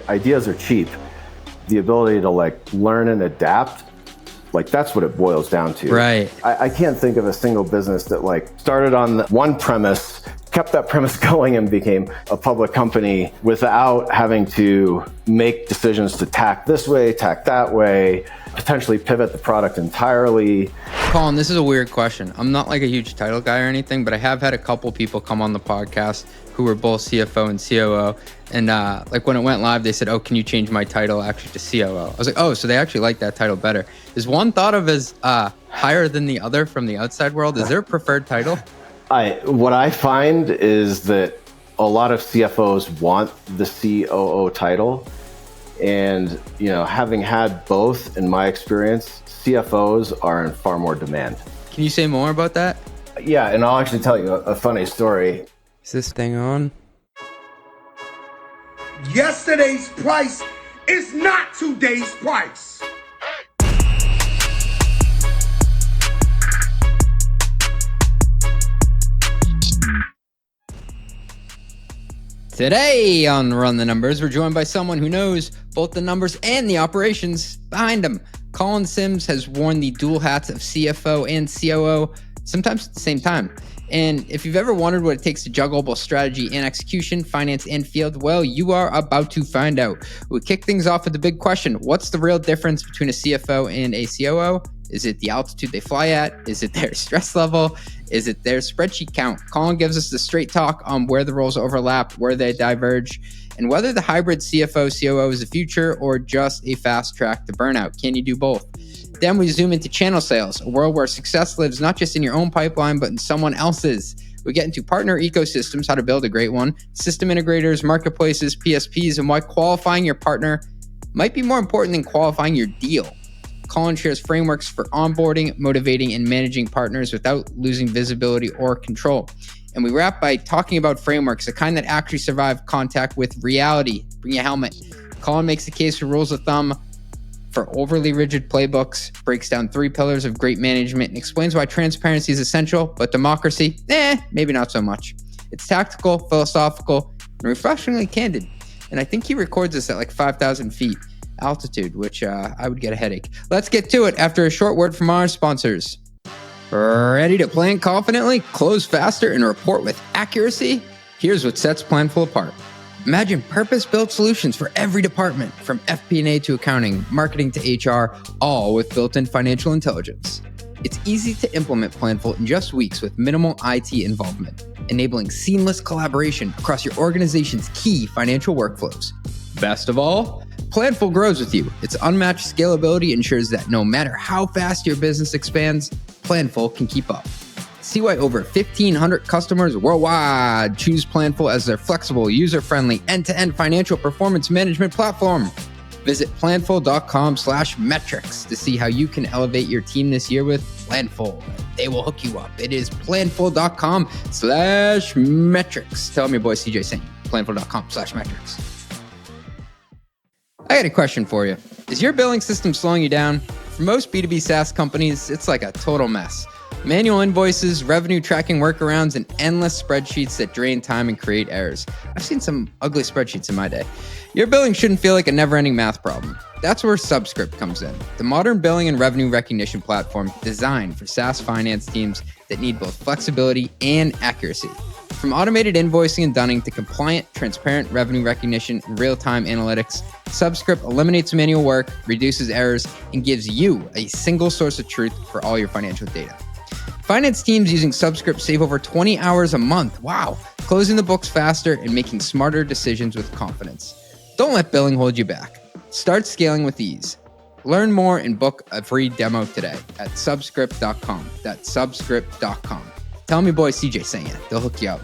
Ideas are cheap. The ability to learn and adapt, that's what it boils down to. Right. I can't think of a single business that started on one premise, kept that premise going, and became a public company without having to make decisions to tack this way, tack that way, potentially pivot the product entirely. Colin, this is a weird question. I'm not a huge title guy or anything, but I have had a couple people come on the podcast who were both CFO and COO. And when it went live, they said, oh, can you change my title actually to COO? I was like, oh, so they actually like that title better. Is one thought of as higher than the other from the outside world? Is there a preferred title? What I find is that a lot of CFOs want the COO title. And, having had both in my experience, CFOs are in far more demand. Can you say more about that? Yeah, and I'll actually tell you a funny story. Is this thing on? Yesterday's price is not today's price. Today on Run the Numbers, we're joined by someone who knows both the numbers and the operations behind them. Colin Sims has worn the dual hats of CFO and COO, sometimes at the same time. And if you've ever wondered what it takes to juggle both strategy and execution, finance and field, well, you are about to find out. We kick things off with the big question. What's the real difference between a CFO and a COO? Is it the altitude they fly at? Is it their stress level? Is it their spreadsheet count? Colin gives us the straight talk on where the roles overlap, where they diverge, and whether the hybrid CFO-COO is the future or just a fast track to burnout. Can you do both? Then we zoom into channel sales, a world where success lives not just in your own pipeline, but in someone else's. We get into partner ecosystems, how to build a great one, system integrators, marketplaces, PSPs, and why qualifying your partner might be more important than qualifying your deal. Colin shares frameworks for onboarding, motivating, and managing partners without losing visibility or control. And we wrap by talking about frameworks, the kind that actually survive contact with reality. Bring a helmet. Colin makes the case for rules of thumb for overly rigid playbooks, breaks down 3 pillars of great management, and explains why transparency is essential, but democracy, maybe not so much. It's tactical, philosophical, and refreshingly candid. And I think he records this at 5,000 feet altitude, which I would get a headache. Let's get to it after a short word from our sponsors. Ready to plan confidently, close faster, and report with accuracy? Here's what sets Planful apart. Imagine purpose-built solutions for every department, from FP&A to accounting, marketing to HR, all with built-in financial intelligence. It's easy to implement Planful in just weeks with minimal IT involvement, enabling seamless collaboration across your organization's key financial workflows. Best of all, Planful grows with you. Its unmatched scalability ensures that no matter how fast your business expands, Planful can keep up. See why over 1,500 customers worldwide choose Planful as their flexible, user-friendly, end-to-end financial performance management platform. Visit planful.com/metrics to see how you can elevate your team this year with Planful. They will hook you up. It is planful.com/metrics. Tell me your boy CJ saying planful.com/metrics. I got a question for you. Is your billing system slowing you down? For most B2B SaaS companies, it's like a total mess. Manual invoices, revenue tracking workarounds, and endless spreadsheets that drain time and create errors. I've seen some ugly spreadsheets in my day. Your billing shouldn't feel like a never-ending math problem. That's where Subscript comes in, the modern billing and revenue recognition platform designed for SaaS finance teams that need both flexibility and accuracy. From automated invoicing and dunning to compliant, transparent revenue recognition and real-time analytics, Subscript eliminates manual work, reduces errors, and gives you a single source of truth for all your financial data. Finance teams using Subscript save over 20 hours a month. Wow. Closing the books faster and making smarter decisions with confidence. Don't let billing hold you back. Start scaling with ease. Learn more and book a free demo today at subscript.com. That's subscript.com. Tell me boy CJ saying it. They'll hook you up.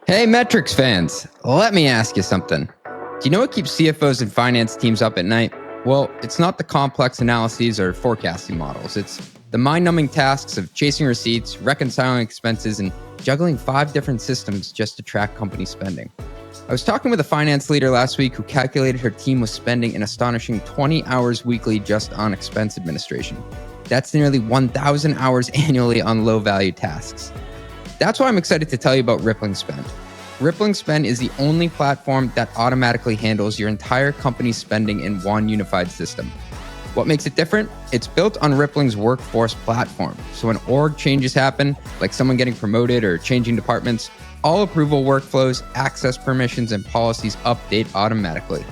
Hey, Metrics fans. Let me ask you something. Do you know what keeps CFOs and finance teams up at night? Well, it's not the complex analyses or forecasting models. It's the mind-numbing tasks of chasing receipts, reconciling expenses, and juggling 5 different systems just to track company spending. I was talking with a finance leader last week who calculated her team was spending an astonishing 20 hours weekly just on expense administration. That's nearly 1,000 hours annually on low-value tasks. That's why I'm excited to tell you about Rippling Spend. Rippling Spend is the only platform that automatically handles your entire company's spending in one unified system. What makes it different? It's built on Rippling's workforce platform. So when org changes happen, like someone getting promoted or changing departments, all approval workflows, access permissions, and policies update automatically.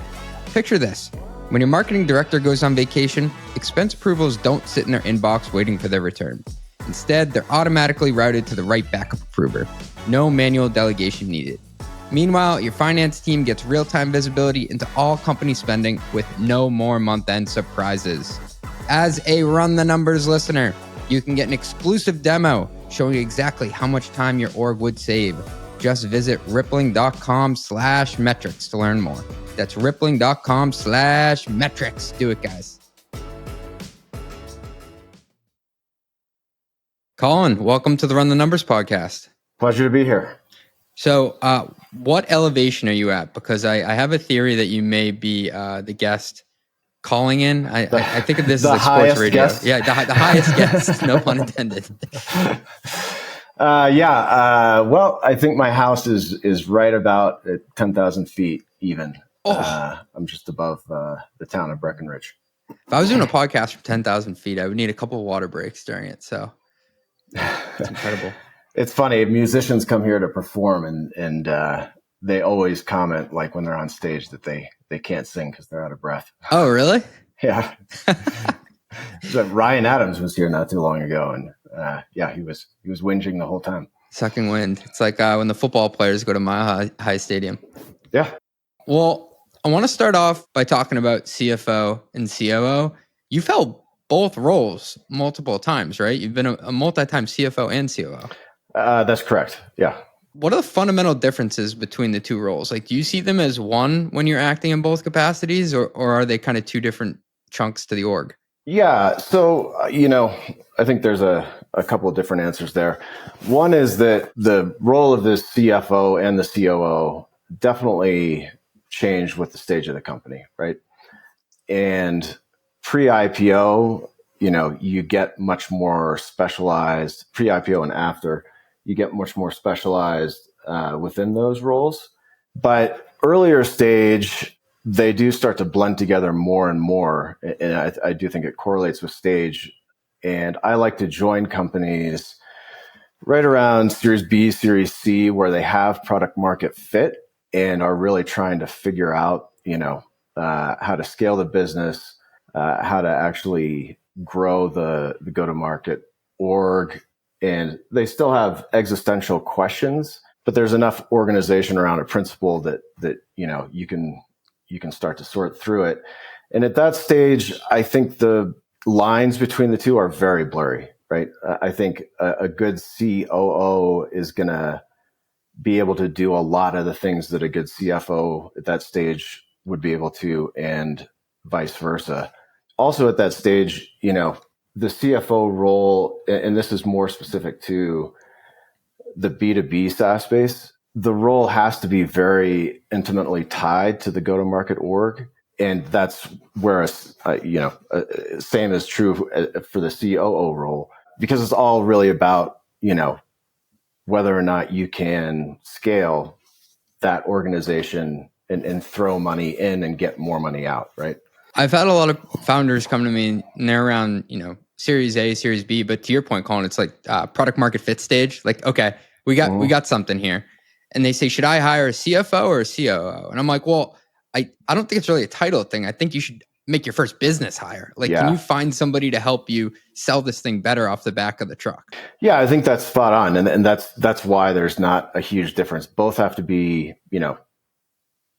Picture this. When your marketing director goes on vacation, expense approvals don't sit in their inbox waiting for their return. Instead, they're automatically routed to the right backup approver. No manual delegation needed. Meanwhile, your finance team gets real-time visibility into all company spending with no more month-end surprises. As a Run the Numbers listener, you can get an exclusive demo showing exactly how much time your org would save. Just visit rippling.com/metrics to learn more. That's rippling.com/metrics. Do it, guys. Colin, welcome to the Run the Numbers podcast. Pleasure to be here. So what elevation are you at? Because I have a theory that you may be the guest calling in. I think of this as like sports radio. Guest. Yeah, the highest guest, no pun intended. Well, I think my house is right about at 10,000 feet even. I'm just above the town of Breckenridge. If I was doing a podcast from 10,000 feet, I would need a couple of water breaks during it. So it's incredible. It's funny. Musicians come here to perform, and they always comment, like when they're on stage, that they can't sing because they're out of breath. Oh, really? Yeah. Ryan Adams was here not too long ago, and he was whinging the whole time, sucking wind. It's like when the football players go to Mile High Stadium. Yeah. Well, I want to start off by talking about CFO and COO. You've held both roles multiple times, right? You've been a multi-time CFO and COO. That's correct. Yeah. What are the fundamental differences between the two roles? Like, do you see them as one when you're acting in both capacities, or are they kind of two different chunks to the org? Yeah. So, I think there's a couple of different answers there. One is that the role of the CFO and the COO definitely changed with the stage of the company, right? And pre-IPO, you get much more specialized, pre-IPO and after, you get much more specialized within those roles. But earlier stage, they do start to blend together more and more. And I do think it correlates with stage. And I like to join companies right around Series B, Series C, where they have product market fit and are really trying to figure out, how to scale the business, how to actually grow the go-to-market org. And they still have existential questions, but there's enough organization around a principle that you can start to sort through it. And at that stage, I think the lines between the two are very blurry, right? I think a good COO is going to be able to do a lot of the things that a good CFO at that stage would be able to, and vice versa. Also at that stage, the CFO role, and this is more specific to the B2B SaaS space, the role has to be very intimately tied to the go-to-market org. And that's where, same is true for the COO role, because it's all really about, whether or not you can scale that organization and throw money in and get more money out, right? I've had a lot of founders come to me and they're around, Series A, Series B, but to your point, Colin, it's like product market fit stage. Like, okay, we got something here. And they say, should I hire a CFO or a COO? And I'm like, well, I don't think it's really a title thing. I think you should make your first business hire. Like, Can you find somebody to help you sell this thing better off the back of the truck? Yeah, I think that's spot on. And that's why there's not a huge difference. Both have to be,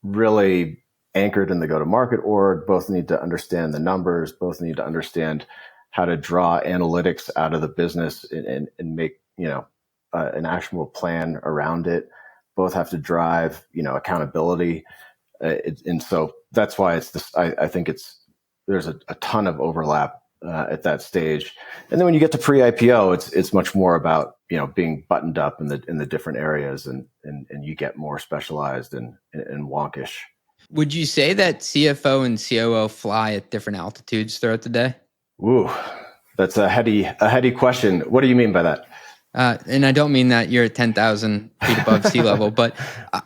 really anchored in the go-to-market org. Both need to understand the numbers. Both need to understand how to draw analytics out of the business and make, an actionable plan around it. Both have to drive, accountability. And so that's why it's this, I think there's a ton of overlap at that stage. And then when you get to pre-IPO, it's much more about, being buttoned up in the different areas, and you get more specialized and wonkish. Would you say that CFO and COO fly at different altitudes throughout the day? Ooh, that's a heady question. What do you mean by that? And I don't mean that you're at 10,000 feet above sea level, but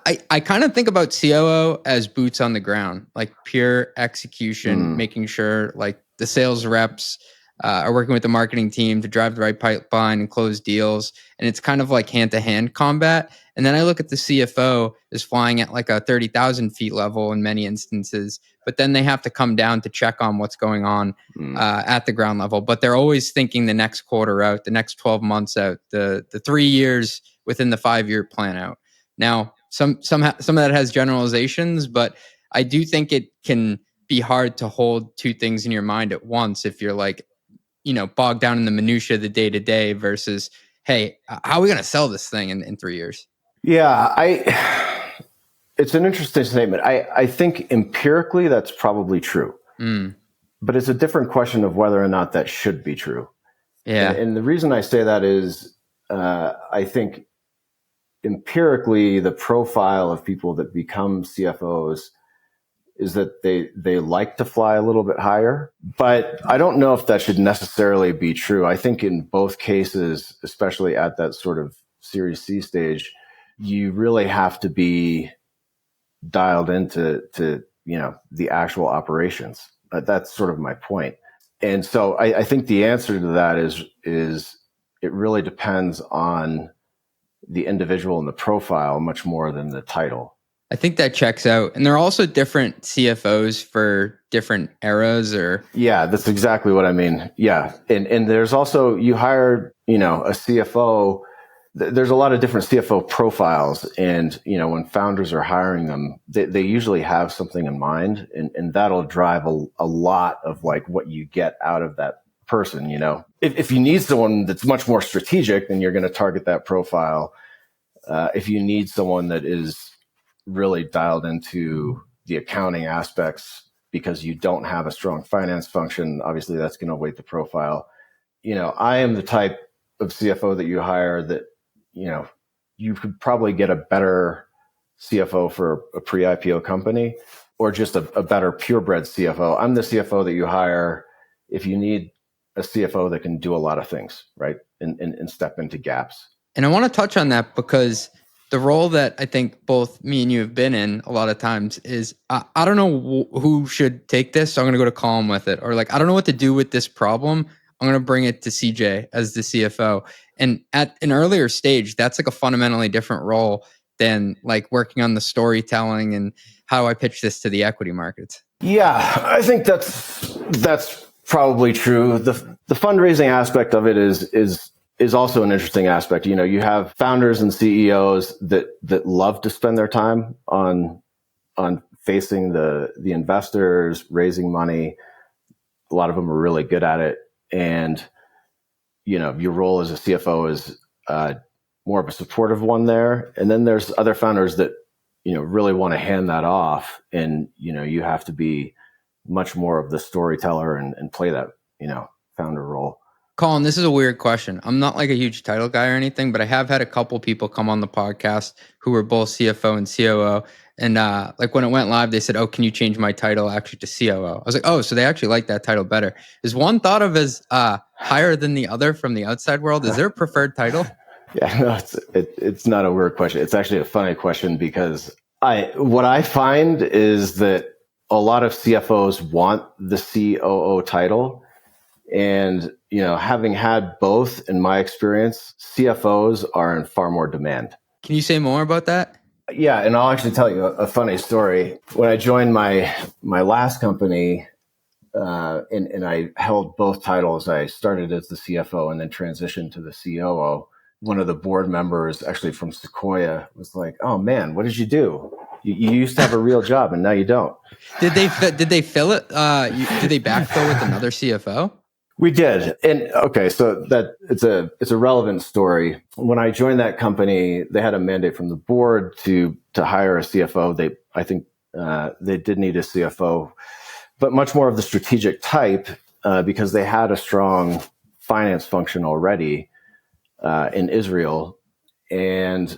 I kind of think about COO as boots on the ground, like pure execution, making sure like the sales reps are working with the marketing team to drive the right pipeline and close deals. And it's kind of like hand-to-hand combat. And then I look at the CFO is flying at like a 30,000 feet level in many instances, but then they have to come down to check on what's going on at the ground level. But they're always thinking the next quarter out, the next 12 months out, the 3 years within the 5-year plan out. Now, some of that has generalizations, but I do think it can be hard to hold two things in your mind at once if you're like, bogged down in the minutia of the day to day versus, hey, how are we going to sell this thing in 3 years? Yeah, it's an interesting statement. I think empirically that's probably true, but it's a different question of whether or not that should be true. Yeah. And the reason I say that is I think empirically the profile of people that become CFOs is that they like to fly a little bit higher, but I don't know if that should necessarily be true. I think in both cases, especially at that sort of Series C stage, you really have to be dialed into the actual operations. That's sort of my point. And so I think the answer to that is it really depends on the individual and the profile much more than the title. I think that checks out. And there are also different CFOs for different eras Yeah, that's exactly what I mean. Yeah. And there's also, you hire, a CFO, there's a lot of different CFO profiles. And, when founders are hiring them, they usually have something in mind, and that'll drive a lot of like what you get out of that person. If you need someone that's much more strategic, then you're going to target that profile. If you need someone that is really dialed into the accounting aspects because you don't have a strong finance function, obviously that's going to weight the profile. I am the type of CFO that you hire that, you could probably get a better CFO for a pre-IPO company or just a better purebred CFO. I'm the CFO that you hire if you need a CFO that can do a lot of things, right? And step into gaps. And I want to touch on that because the role that I think both me and you have been in a lot of times is I don't know who should take this, so I'm going to go to Colin with it. Or like, I don't know what to do with this problem. I'm going to bring it to CJ as the CFO. And at an earlier stage, that's like a fundamentally different role than like working on the storytelling and how do I pitch this to the equity markets. Yeah, I think that's probably true. The fundraising aspect of it is also an interesting aspect. You have founders and CEOs that love to spend their time on facing the investors, raising money. A lot of them are really good at it. And, your role as a CFO is more of a supportive one there. And then there's other founders that, really want to hand that off. And, you have to be much more of the storyteller and play that, founder role. Colin, this is a weird question. I'm not like a huge title guy or anything, but I have had a couple people come on the podcast who were both CFO and COO. And like when it went live, they said, "Oh, can you change my title actually to COO?" I was like, "Oh, so they actually like that title better." Is one thought of as higher than the other from the outside world? Is there a preferred title? Yeah, no, it's not a weird question. It's actually a funny question because what I find is that a lot of CFOs want the COO title. And, having had both in my experience, CFOs are in far more demand. Can you say more about that? Yeah, and I'll actually tell you a funny story. When I joined my last company, and I held both titles, I started as the CFO and then transitioned to the COO. One of the board members, actually from Sequoia, was like, "Oh man, what did you do? You used to have a real job, and now you don't." Did they fill it? Did they backfill with another CFO? We did. And okay, so that it's a relevant story. When I joined that company, they had a mandate from the board to hire a CFO. I think they did need a CFO, but much more of the strategic type because they had a strong finance function already in Israel. And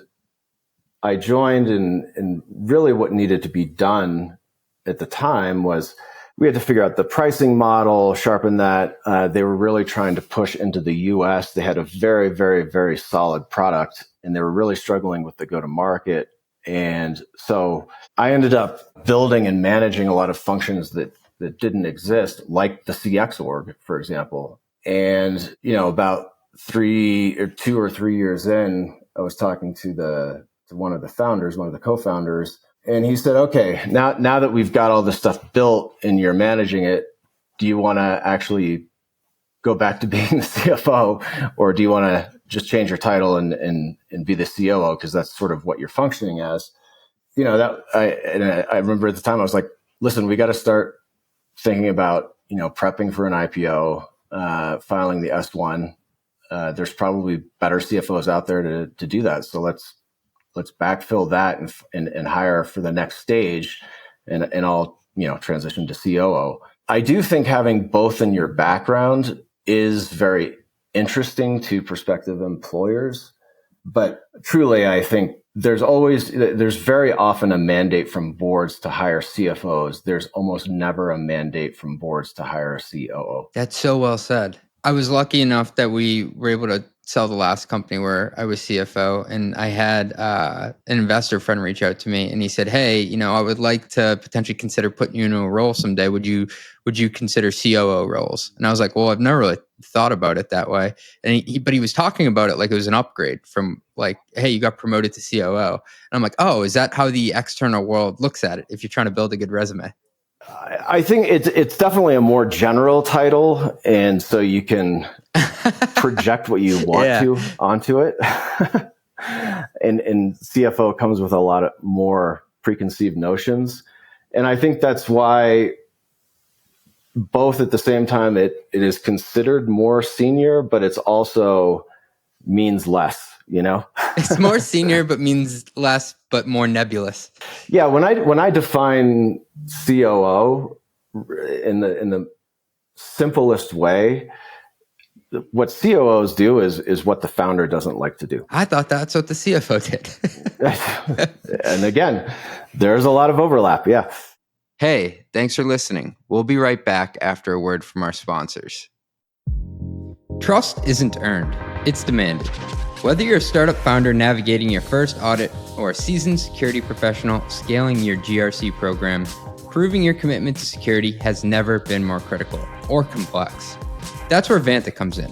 I joined and really what needed to be done at the time was we had to figure out the pricing model, sharpen that. They were really trying to push into the US. They had a very, very, very solid product, and they were really struggling with the go-to-market. And so I ended up building and managing a lot of functions that didn't exist, like the CX org, for example. And, about 2 or 3 years in, I was talking to one of the founders, one of the co-founders, and he said, okay, now that we've got all this stuff built and you're managing it, do you want to actually go back to being the CFO, or do you want to just change your title and be the COO? Because that's sort of what you're functioning as. I remember at the time I was like, listen, we got to start thinking about, prepping for an IPO, filing the S1. There's probably better CFOs out there to do that. So let's backfill that and hire for the next stage, and I'll transition to COO. I do think having both in your background is very interesting to prospective employers, but truly I think there's very often a mandate from boards to hire CFOs. There's almost never a mandate from boards to hire a COO. That's so well said. I was lucky enough that we were able to sell the last company where I was CFO, and I had an investor friend reach out to me, and he said, "Hey, I would like to potentially consider putting you in a role someday. Would you consider COO roles?" And I was like, "Well, I've never really thought about it that way." And but he was talking about it like it was an upgrade from like, "Hey, you got promoted to COO." And I'm like, "Oh, is that how the external world looks at it? If you're trying to build a good resume?" I think it's definitely a more general title, and so you can project what you want to onto it. and CFO comes with a lot of more preconceived notions, and I think that's why both at the same time it is considered more senior, but it's also means less. It's more senior, but means less, but more nebulous. Yeah, when I define COO in the simplest way, what COOs do is what the founder doesn't like to do. I thought that's what the CFO did. And again, there's a lot of overlap. Yeah. Hey, thanks for listening. We'll be right back after a word from our sponsors. Trust isn't earned, it's demanded. Whether you're a startup founder navigating your first audit or a seasoned security professional scaling your GRC program, proving your commitment to security has never been more critical or complex. That's where Vanta comes in.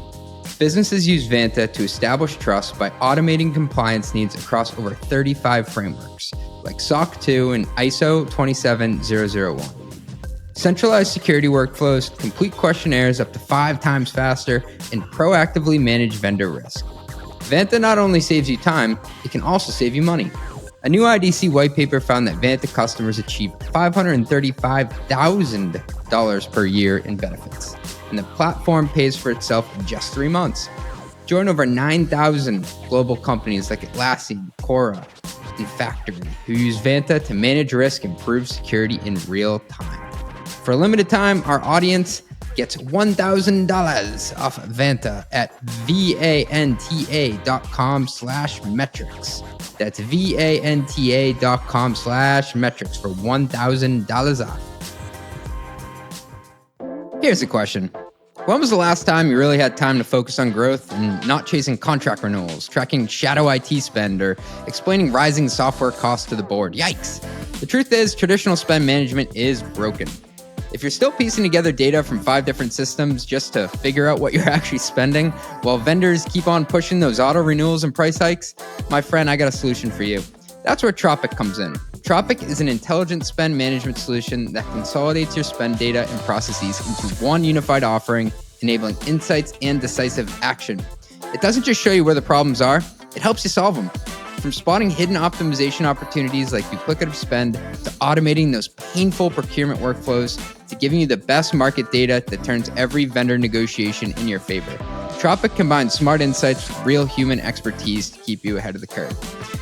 Businesses use Vanta to establish trust by automating compliance needs across over 35 frameworks, like SOC 2 and ISO 27001. Centralized security workflows, complete questionnaires up to 5 times faster, and proactively manage vendor risk. Vanta not only saves you time, it can also save you money. A new IDC white paper found that Vanta customers achieve $535,000 per year in benefits, and the platform pays for itself in just 3 months. Join over 9,000 global companies like Atlassian, Cora, and Factory, who use Vanta to manage risk and improve security in real time. For a limited time, our audience gets $1,000 off Vanta at vanta.com/metrics. That's vanta.com/metrics for $1,000 off. Here's a question. When was the last time you really had time to focus on growth and not chasing contract renewals, tracking shadow IT spend, or explaining rising software costs to the board? Yikes. The truth is, traditional spend management is broken. If you're still piecing together data from 5 different systems just to figure out what you're actually spending, while vendors keep on pushing those auto renewals and price hikes, my friend, I got a solution for you. That's where Tropic comes in. Tropic is an intelligent spend management solution that consolidates your spend data and processes into one unified offering, enabling insights and decisive action. It doesn't just show you where the problems are, it helps you solve them. From spotting hidden optimization opportunities like duplicative spend, to automating those painful procurement workflows, to giving you the best market data that turns every vendor negotiation in your favor. Tropic combines smart insights with real human expertise to keep you ahead of the curve.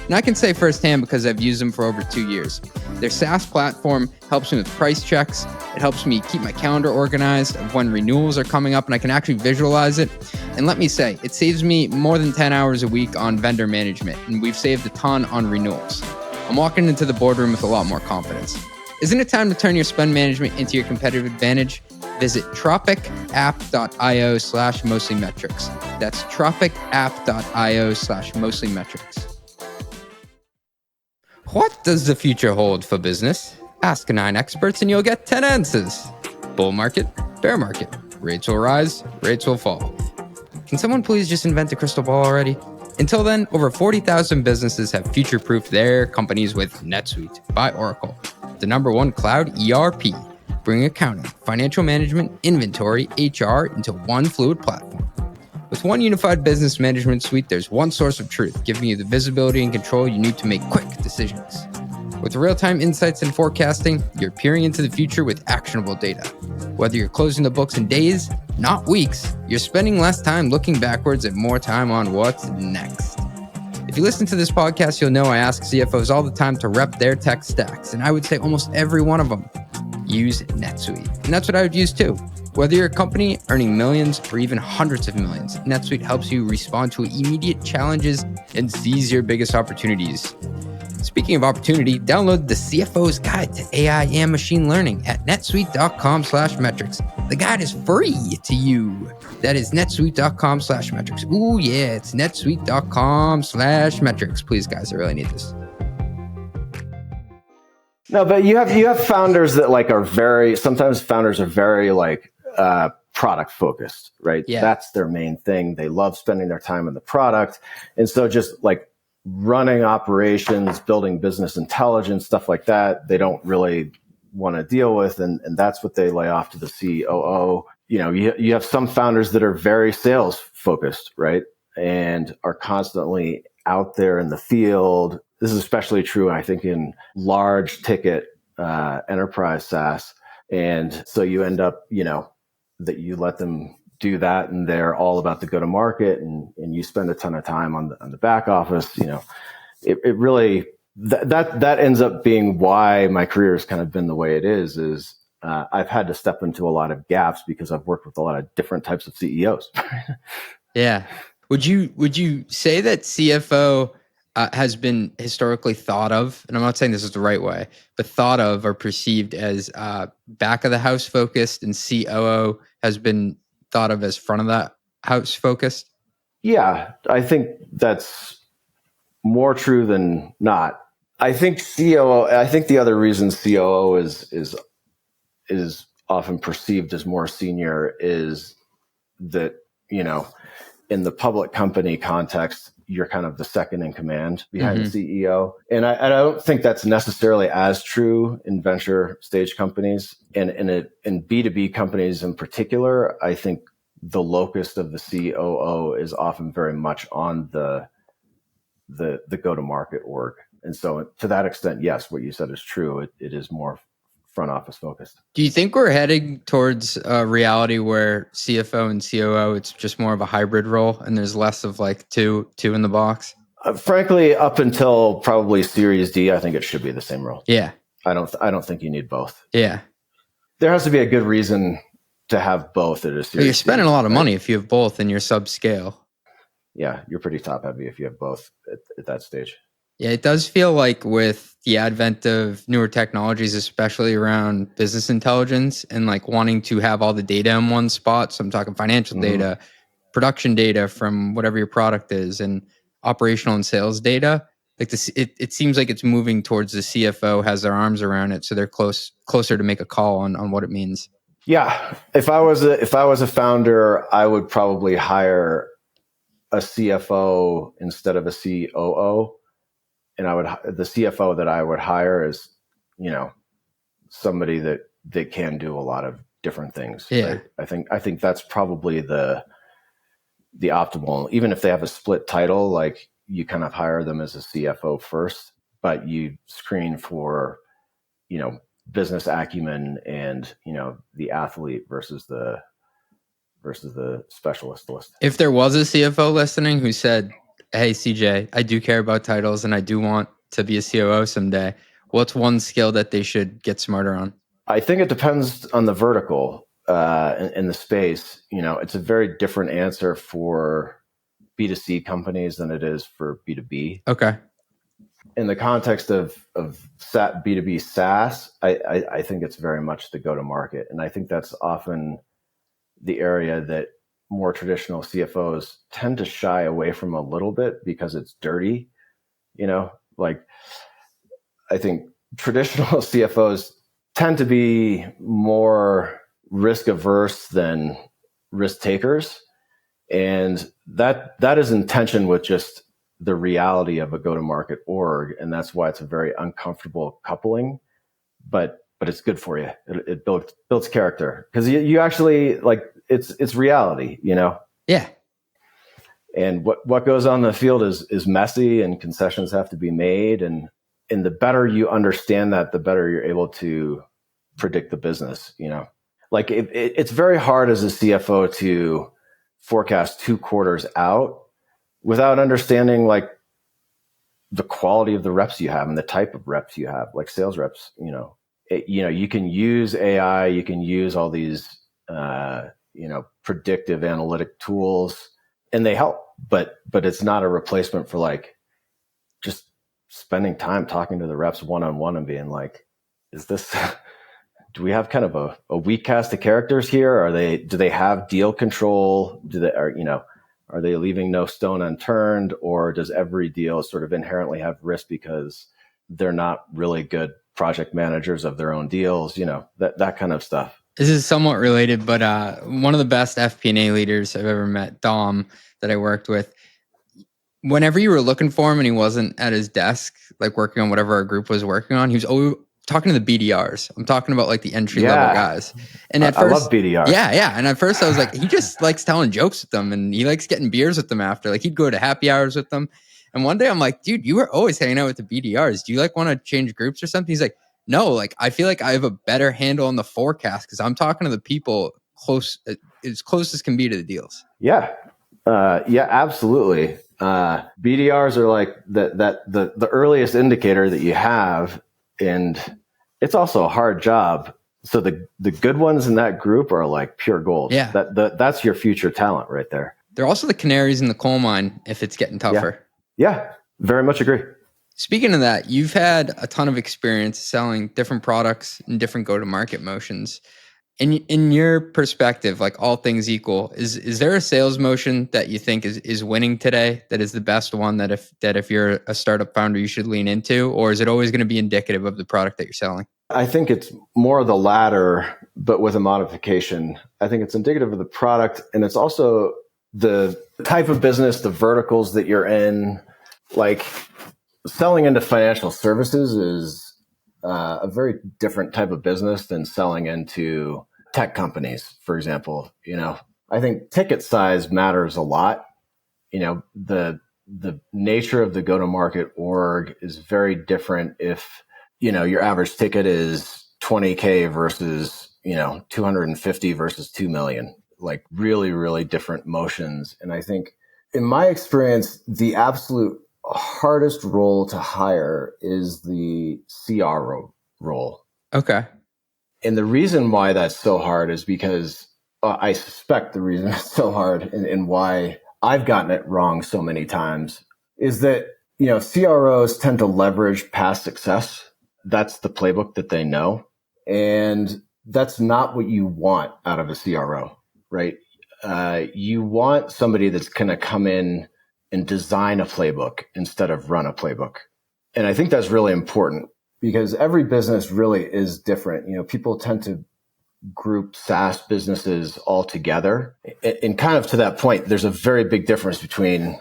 And I can say firsthand because I've used them for over 2 years. Their SaaS platform helps me with price checks. It helps me keep my calendar organized of when renewals are coming up and I can actually visualize it. And let me say, it saves me more than 10 hours a week on vendor management, and we've saved a ton on renewals. I'm walking into the boardroom with a lot more confidence. Isn't it time to turn your spend management into your competitive advantage? Visit tropicapp.io/mostlymetrics. That's tropicapp.io/mostlymetrics. What does the future hold for business? Ask 9 experts and you'll get 10 answers. Bull market, bear market. Rates will rise, rates will fall. Can someone please just invent a crystal ball already? Until then, over 40,000 businesses have future-proofed their companies with NetSuite by Oracle, the #1 cloud ERP, bringing accounting, financial management, inventory, HR into one fluid platform. With one unified business management suite, there's one source of truth, giving you the visibility and control you need to make quick decisions. With real-time insights and forecasting, you're peering into the future with actionable data. Whether you're closing the books in days, not weeks, you're spending less time looking backwards and more time on what's next. If you listen to this podcast, you'll know I ask CFOs all the time to rep their tech stacks, and I would say almost every one of them use NetSuite. And that's what I would use too. Whether you're a company earning millions or even hundreds of millions, NetSuite helps you respond to immediate challenges and seize your biggest opportunities. Speaking of opportunity, download the CFO's Guide to AI and Machine Learning at netsuite.com/metrics. The guide is free to you. That is netsuite.com/metrics. Ooh, yeah, it's netsuite.com/metrics. Please, guys, I really need this. No, but you have founders that sometimes founders are very product focused, right? Yeah. That's their main thing. They love spending their time on the product. And so just running operations, building business intelligence, stuff like that, they don't really want to deal with. And that's what they lay off to the COO. You have some founders that are very sales focused, right? And are constantly out there in the field. This is especially true, I think, in large ticket enterprise SaaS. And so you end up, that you let them do that and they're all about the go-to-market and you spend a ton of time on the back office. It really, that ends up being why my career has kind of been the way it is I've had to step into a lot of gaps because I've worked with a lot of different types of CEOs. Yeah. Would you say that CFO has been historically thought of, and I'm not saying this is the right way, but thought of or perceived as back of the house focused, and COO has been thought of as front of the house focused? Yeah, I think that's more true than not. I think COO. I think the other reason COO is often perceived as more senior is that in the public company context, you're kind of the second in command behind the CEO. And I don't think that's necessarily as true in venture stage companies. And in B2B companies in particular, I think the locus of the COO is often very much on the go-to-market org. And so to that extent, yes, what you said is true. It is more front office focused. Do you think we're heading towards a reality where CFO and COO, it's just more of a hybrid role and there's less of two in the box? Frankly, up until probably Series D, I think it should be the same role. Yeah. I don't think you need both. Yeah. There has to be a good reason to have both at a Series. But you're spending a lot of money if you have both and you're subscale. Yeah, you're pretty top heavy if you have both at that stage. Yeah, it does feel like with the advent of newer technologies, especially around business intelligence and wanting to have all the data in one spot. So I'm talking financial data, production data from whatever your product is, and operational and sales data. It seems like it's moving towards the CFO has their arms around it, so they're closer to make a call on what it means. Yeah, if I was a founder, I would probably hire a CFO instead of a COO. And the CFO that I would hire is, somebody that can do a lot of different things. Yeah. Right? I think that's probably the optimal. Even if they have a split title, you kind of hire them as a CFO first, but you screen for, business acumen and, the athlete versus the specialist list. If there was a CFO listening who said, "Hey, CJ, I do care about titles and I do want to be a COO someday," what's one skill that they should get smarter on? I think it depends on the vertical in the space. It's a very different answer for B2C companies than it is for B2B. Okay. in the context of B2B SaaS, I think it's very much the go-to-market. And I think that's often the area that more traditional CFOs tend to shy away from a little bit because it's dirty. Like I think traditional CFOs tend to be more risk averse than risk takers. And that is in tension with just the reality of a go-to-market org. And that's why it's a very uncomfortable coupling, but it's good for you. It builds character because you actually like it's reality, Yeah. And what goes on in the field is messy, and concessions have to be made. And the better you understand that, the better you're able to predict the business, Like it's very hard as a CFO to forecast 2 quarters out without understanding like the quality of the reps you have and the type of reps you have, like sales reps. You can use AI, you can use all these predictive analytic tools, and they help, but it's not a replacement for like just spending time talking to the reps one-on-one and being like, is this do we have kind of a weak cast of characters here? Do they have deal control? Are they leaving no stone unturned, or does every deal sort of inherently have risk because they're not really good project managers of their own deals? That kind of stuff. This is somewhat related, but one of the best FP&A leaders I've ever met, Dom, that I worked with, whenever you were looking for him and he wasn't at his desk, like working on whatever our group was working on, he was always talking to the BDRs. I'm talking about like the entry level guys. And at first, I love BDRs. Yeah. And at first I was like, he just likes telling jokes with them and he likes getting beers with them after. Like he'd go to happy hours with them. And one day I'm like, dude, you were always hanging out with the BDRs. Do you like want to change groups or something? He's like, no, like I feel like I have a better handle on the forecast because I'm talking to the people as close as can be to the deals. Yeah. Yeah, absolutely. BDRs are like the earliest indicator that you have, and it's also a hard job. So the good ones in that group are like pure gold. Yeah. That's your future talent right there. They're also the canaries in the coal mine if it's getting tougher. Yeah, very much agree. Speaking of that, you've had a ton of experience selling different products and different go-to-market motions. In your perspective, like all things equal, is there a sales motion that you think is winning today, that is the best one that if you're a startup founder you should lean into, or is it always going to be indicative of the product that you're selling? I think it's more the latter, but with a modification. I think it's indicative of the product, and it's also the type of business, the verticals that you're in. Like selling into financial services is a very different type of business than selling into tech companies, for example. I think ticket size matters a lot. The nature of the go-to-market org is very different if, your average ticket is 20K versus, 250 versus 2 million, like really, really different motions. And I think in my experience, the absolute hardest role to hire is the CRO role. Okay. And the reason why that's so hard is because I suspect the reason it's so hard and why I've gotten it wrong so many times is that, CROs tend to leverage past success. That's the playbook that they know. And that's not what you want out of a CRO, right? You want somebody that's going to come in and design a playbook instead of run a playbook. And I think that's really important because every business really is different. People tend to group SaaS businesses all together. And kind of to that point, there's a very big difference between,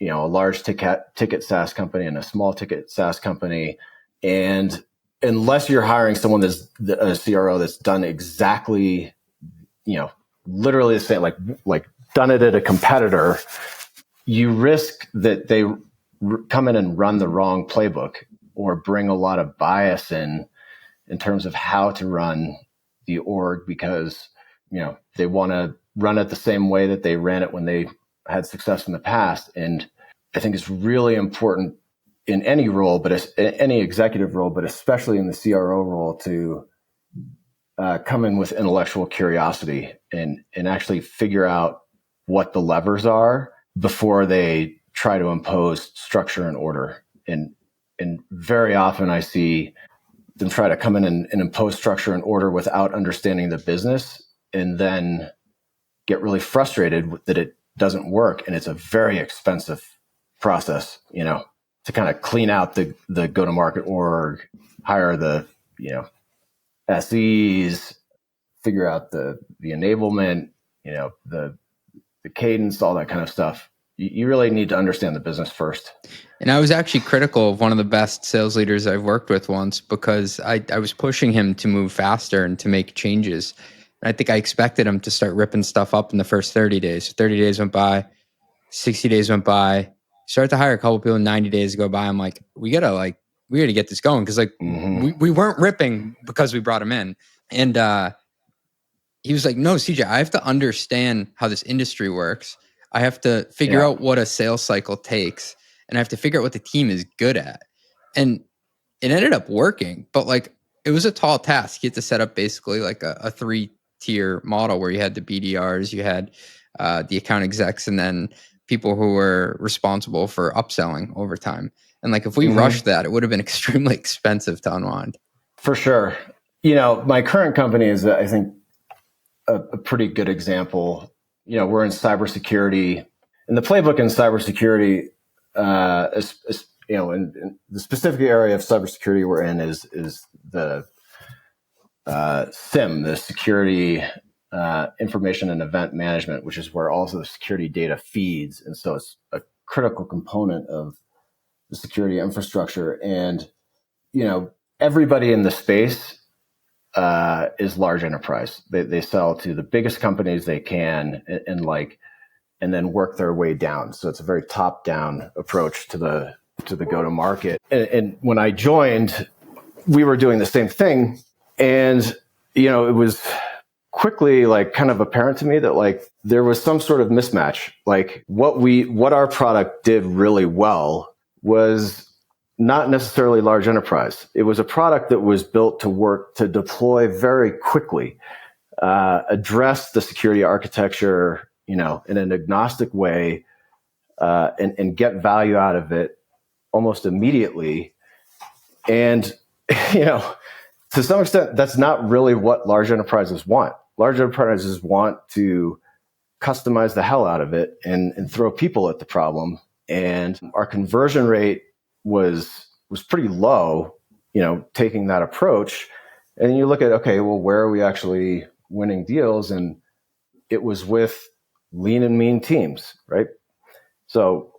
a large ticket SaaS company and a small ticket SaaS company. And unless you're hiring someone that's a CRO that's done exactly, literally the same, like done it at a competitor, you risk that they come in and run the wrong playbook or bring a lot of bias in terms of how to run the org because, they want to run it the same way that they ran it when they had success in the past. And I think it's really important in any role, but any executive role, but especially in the CRO role to come in with intellectual curiosity and actually figure out what the levers are before they try to impose structure and order. And And very often I see them try to come in and impose structure and order without understanding the business, and then get really frustrated that it doesn't work. And it's a very expensive process, to kind of clean out the go-to-market org, hire the, SEs, figure out the enablement, the cadence, all that kind of stuff. You really need to understand the business first. And I was actually critical of one of the best sales leaders I've worked with once, because I was pushing him to move faster and to make changes. And I think I expected him to start ripping stuff up in the first 30 days. So 30 days went by, 60 days went by, started to hire a couple people, 90 days go by. I'm like, we gotta get this going. Cause we weren't ripping because we brought him in. And he was like, no, CJ, I have to understand how this industry works. I have to figure out what a sales cycle takes, and I have to figure out what the team is good at. And it ended up working, but it was a tall task. You had to set up basically like a 3-tier model where you had the BDRs, you had the account execs, and then people who were responsible for upselling over time. And if we rushed that, it would have been extremely expensive to unwind. For sure. My current company is, I think, a pretty good example. We're in cybersecurity, and the playbook in cybersecurity, in the specific area of cybersecurity we're in is the SIM, the security information and event management, which is where all the security data feeds. And so it's a critical component of the security infrastructure. And, everybody in the space is large enterprise. They sell to the biggest companies they can and then work their way down. So it's a very top-down approach to the go-to-market. And when I joined, we were doing the same thing. And, it was quickly kind of apparent to me that there was some sort of mismatch. What our product did really well was not necessarily large enterprise. It was a product that was built to deploy very quickly, address the security architecture, in an agnostic way, and get value out of it almost immediately. And, to some extent, that's not really what large enterprises want. Large enterprises want to customize the hell out of it and throw people at the problem. And our conversion rate was pretty low, taking that approach. And you look at, okay, well, where are we actually winning deals? And it was with lean and mean teams, right? So,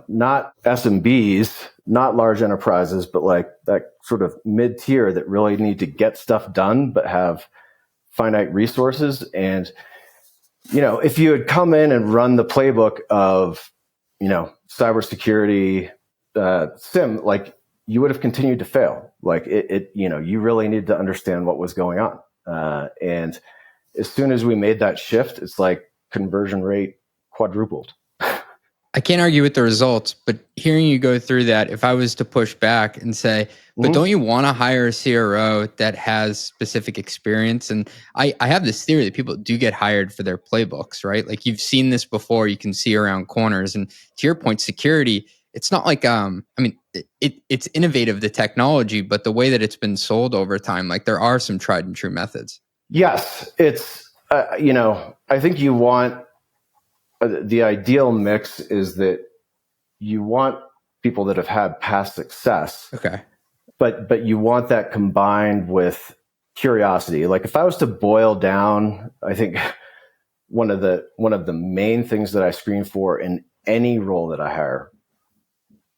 not SMBs, not large enterprises, but that sort of mid-tier that really need to get stuff done, but have finite resources. And, if you had come in and run the playbook of, cybersecurity, SIM, you would have continued to fail. You really need to understand what was going on. And as soon as we made that shift, it's conversion rate quadrupled. I can't argue with the results, but hearing you go through that, if I was to push back and say, but don't you want to hire a CRO that has specific experience? And I have this theory that people do get hired for their playbooks, right? You've seen this before, you can see around corners. And to your point, security, it's not it's innovative, the technology, but the way that it's been sold over time, there are some tried and true methods. Yes, it's, I think you want, the ideal mix is that you want people that have had past success. Okay. But you want that combined with curiosity. If I was to boil down, I think one of the main things that I screen for in any role that I hire,